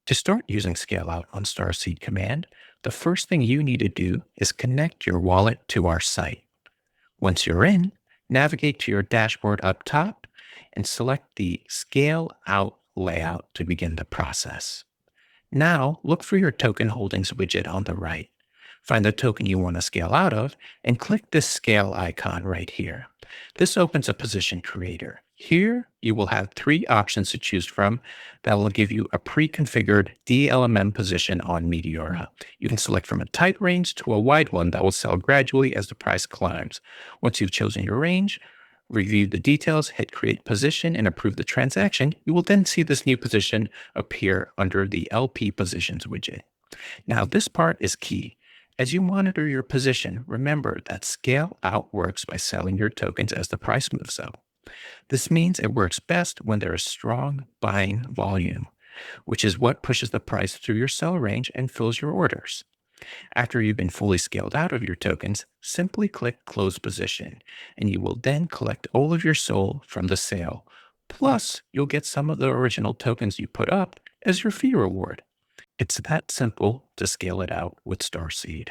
To start using ScaleOut on Starseed Command, the first thing you need to do is connect your wallet to our site. Once you're in, navigate to your dashboard up top and select the ScaleOut layout to begin the process. Now, look for your token holdings widget on the right. Find the token you want to scale out of and click this scale icon right here. This opens a position creator. Here, you will have three options to choose from that will give you a pre-configured DLMM position on Meteora. You can select from a tight range to a wide one that will sell gradually as the price climbs. Once you've chosen your range, review the details, hit create position, and approve the transaction, you will then see this new position appear under the LP positions widget. Now, this part is key. As you monitor your position, remember that Scale Out works by selling your tokens as the price moves up. This means it works best when there is strong buying volume, which is what pushes the price through your sell range and fills your orders. After you've been fully scaled out of your tokens, simply click Close Position, and you will then collect all of your SOL from the sale. Plus, you'll get some of the original tokens you put up as your fee reward. It's that simple to scale it out with Starseed.